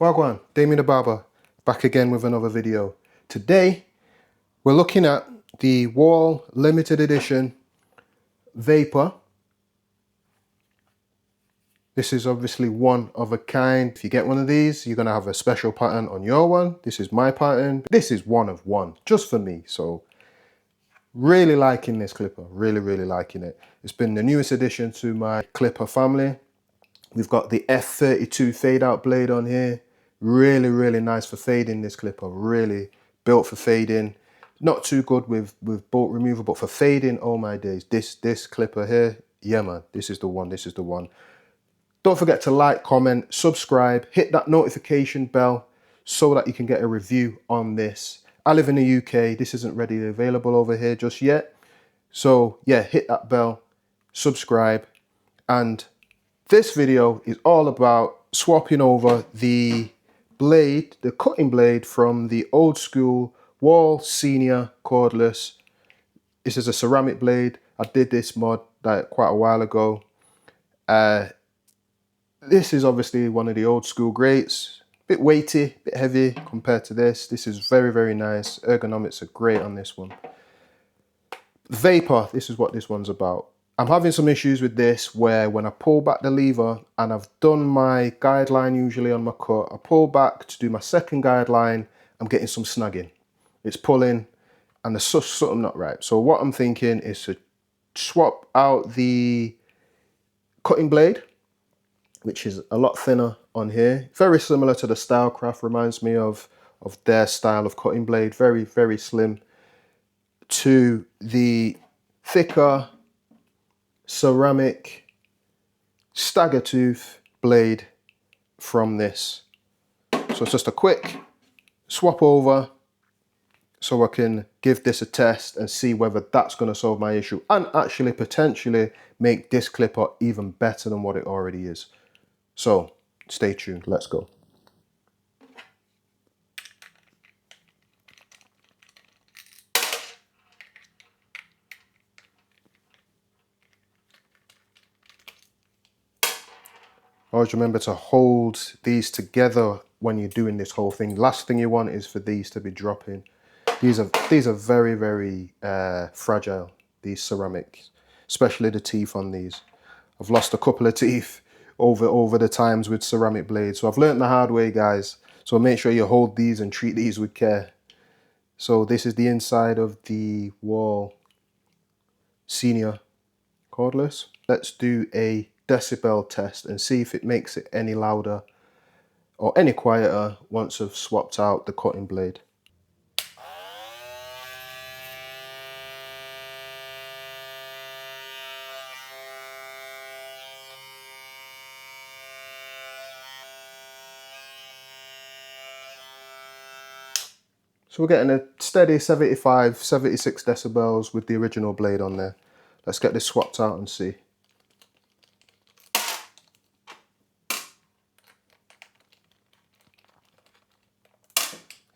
Wagwan, Damien the Barber, back again with another video. Today, we're looking at the Wahl limited edition Vapor. This is obviously one of a kind. If you get one of these, you're gonna have a special pattern on your one. This is my pattern. This is one of one, just for me. So, really liking this clipper, really liking it. It's been the newest addition to my clipper family. We've got the F32 fade out blade on here. Really nice for fading, this clipper. Really built for fading. Not too good with bolt removal, but for fading, oh my days. This clipper here, yeah man, this is the one, this is the one. Don't forget to like, comment, subscribe, hit that notification bell so that you can get a review on this. I live in the UK, this isn't readily available over here just yet. So yeah, hit that bell, subscribe, and this video is all about swapping over the blade, the cutting blade from the old school Wahl Senior cordless. This is a ceramic blade. I did this mod like quite a while ago. This is obviously one of the old school greats. Bit weighty, bit heavy compared to this. This is very nice. Ergonomics are great on this one. Vapor, this is what this one's about. I'm having some issues with this where when I pull back the lever and I've done my guideline usually on my cut, I pull back to do my second guideline, I'm getting some snagging. It's pulling and there's something not right. So what I'm thinking is to swap out the cutting blade, which is a lot thinner on here. Very similar to the Stylecraft, reminds me of their style of cutting blade. Very slim, to the thicker ceramic stagger tooth blade from this. So it's just a quick swap over so I can give this a test and see whether that's going to solve my issue and actually potentially make this clipper even better than what it already is. So stay tuned, let's go. Always remember to hold these together when you're doing this whole thing. Last thing you want is for these to be dropping. These are very fragile, these ceramics, especially the teeth on these. I've lost a couple of teeth over the times with ceramic blades. So I've learned the hard way, guys. So make sure you hold these and treat these with care. So this is the inside of the Wahl Senior cordless. Let's do a decibel test and see if it makes it any louder or any quieter once I've swapped out the cutting blade. So we're getting a steady 75, 76 decibels with the original blade on there. Let's get this swapped out and see.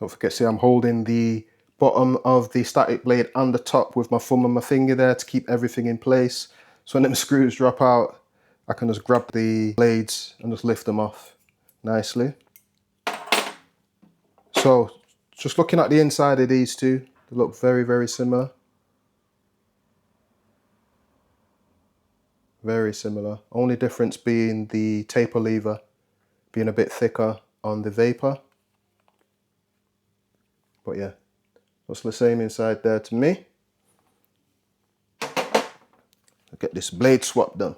Don't forget, see, I'm holding the bottom of the static blade and the top with my thumb and my finger there to keep everything in place. So when them screws drop out, I can just grab the blades and just lift them off nicely. So just looking at the inside of these two, they look very similar. Very similar. Only difference being the taper lever being a bit thicker on the Vapor. But yeah, looks the same inside there to me. I'll get this blade swap done.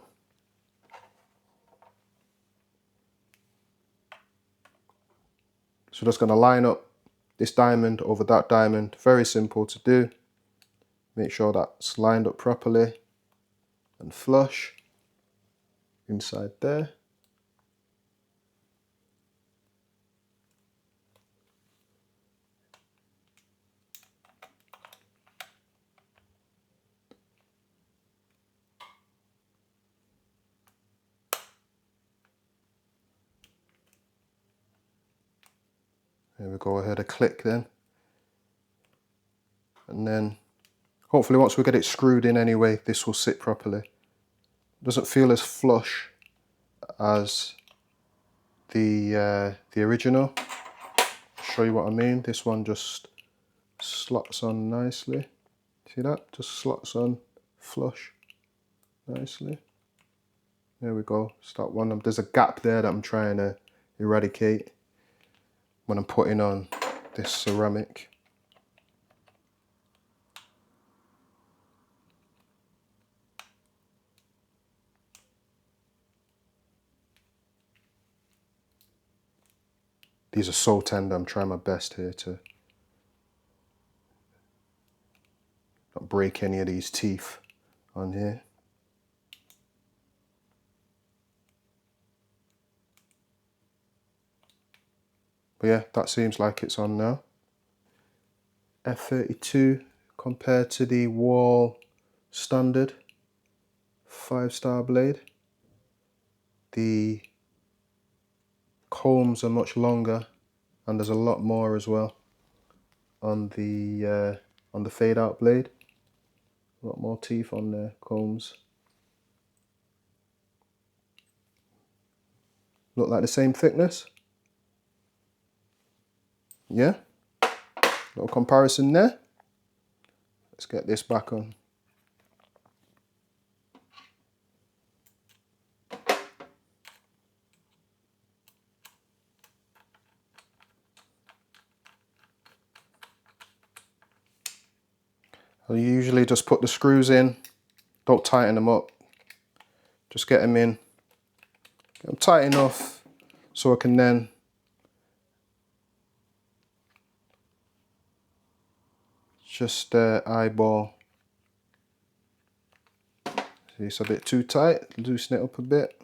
So just going to line up this diamond over that diamond. Very simple to do. Make sure that's lined up properly and flush inside there. There we go, I heard a click then. And then hopefully once we get it screwed in anyway, this will sit properly. Doesn't feel as flush as the original. Show you what I mean. This one just slots on nicely. See that? Just slots on flush nicely. There we go. Start one. There's a gap there that I'm trying to eradicate when I'm putting on this ceramic. These are so tender. I'm trying my best here to not break any of these teeth on here. But yeah, that seems like it's on now. F32 compared to the Wahl standard 5-star blade. The combs are much longer, and there's a lot more as well on the fade out blade. A lot more teeth on the combs. Look like the same thickness. Yeah, little comparison there. Let's get this back on. I usually just put the screws in, don't tighten them up, just get them in, get them tight enough so I can then just eyeball. See, it's a bit too tight, loosen it up a bit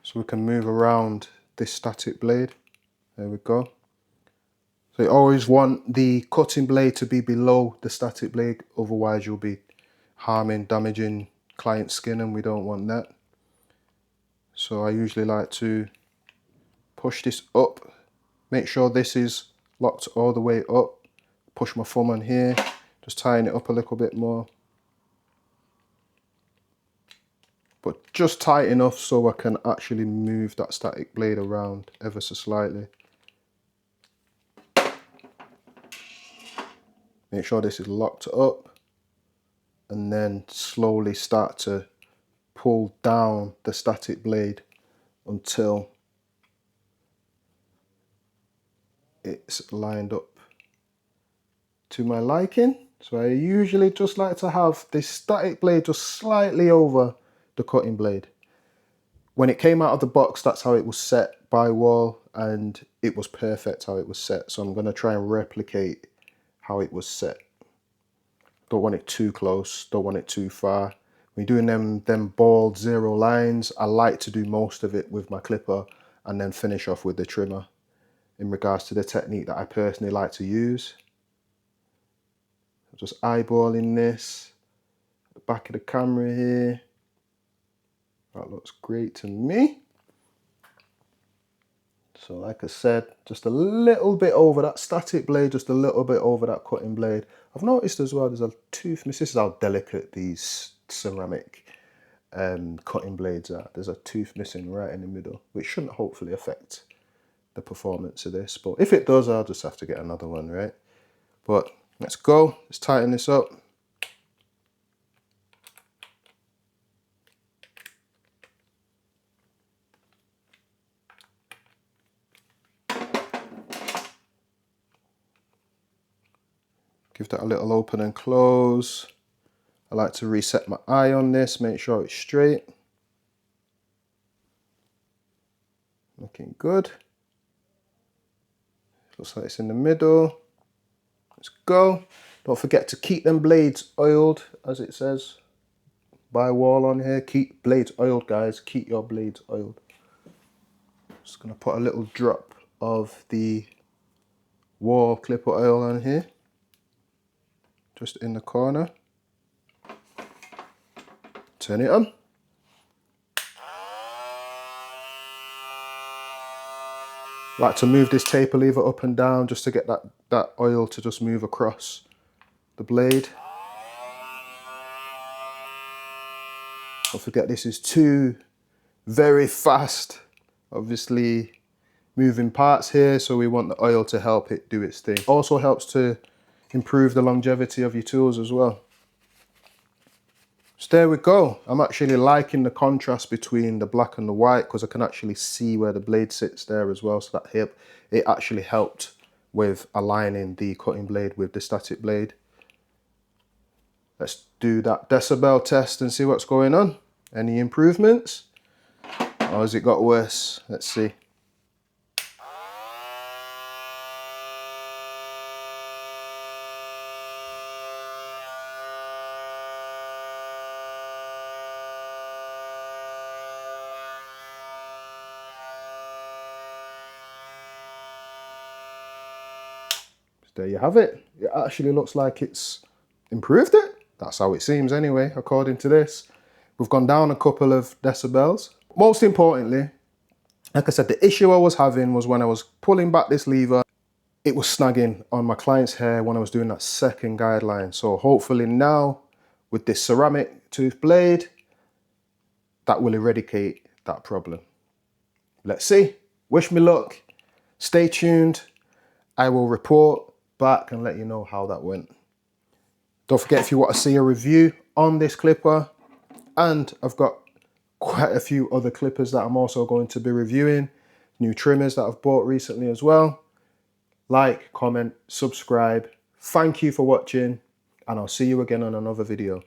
so we can move around this static blade. There we go. So you always want the cutting blade to be below the static blade, otherwise you'll be harming, damaging client's skin, and we don't want that. So I usually like to push this up, make sure this is locked all the way up, push my thumb on here, just tighten it up a little bit more. But just tight enough so I can actually move that static blade around ever so slightly. Make sure this is locked up, and then slowly start to pull down the static blade until it's lined up to my liking. So I usually just like to have this static blade just slightly over the cutting blade. When it came out of the box, that's how it was set by Wahl, and it was perfect how it was set. So I'm going to try and replicate how it was set. Don't want it too close, don't want it too far. When you're doing them bald zero lines, I like to do most of it with my clipper and then finish off with the trimmer, in regards to the technique that I personally like to use. Just eyeballing this, the back of the camera here. That looks great to me. So like I said, just a little bit over that static blade, just a little bit over that cutting blade. I've noticed as well there's a tooth miss. This is how delicate these ceramic cutting blades are. There's a tooth missing right in the middle, which shouldn't hopefully affect the performance of this. But if it does, I'll just have to get another one, right? But let's go. Let's tighten this up. Give that a little open and close. I like to reset my eye on this, make sure it's straight. Looking good. Looks like it's in the middle. Let's go. Don't forget to keep them blades oiled, as it says by Wahl on here. Keep blades oiled, guys. Keep your blades oiled. Just gonna put a little drop of the Wahl clipper oil on here, just in the corner. Turn it on. Like to move this taper lever up and down just to get that oil to just move across the blade. Don't forget this is two very fast, obviously moving parts here, so we want the oil to help it do its thing. Also helps to improve the longevity of your tools as well. So there we go. I'm actually liking the contrast between the black and the white because I can actually see where the blade sits there as well. So that it actually helped with aligning the cutting blade with the static blade. Let's do that decibel test and see what's going on. Any improvements? Or has it got worse? Let's see. There you have it. It actually looks like it's improved it. That's how it seems anyway, according to this. We've gone down a couple of decibels. Most importantly, like I said, the issue I was having was when I was pulling back this lever, it was snagging on my client's hair when I was doing that second guideline. So hopefully now, with this ceramic tooth blade, that will eradicate that problem. Let's see. Wish me luck. Stay tuned. I will report back and let you know how that went. Don't forget, if you want to see a review on this clipper, and I've got quite a few other clippers that I'm also going to be reviewing, new trimmers that I've bought recently as well. Like, comment, subscribe. Thank you for watching, and I'll see you again on another video.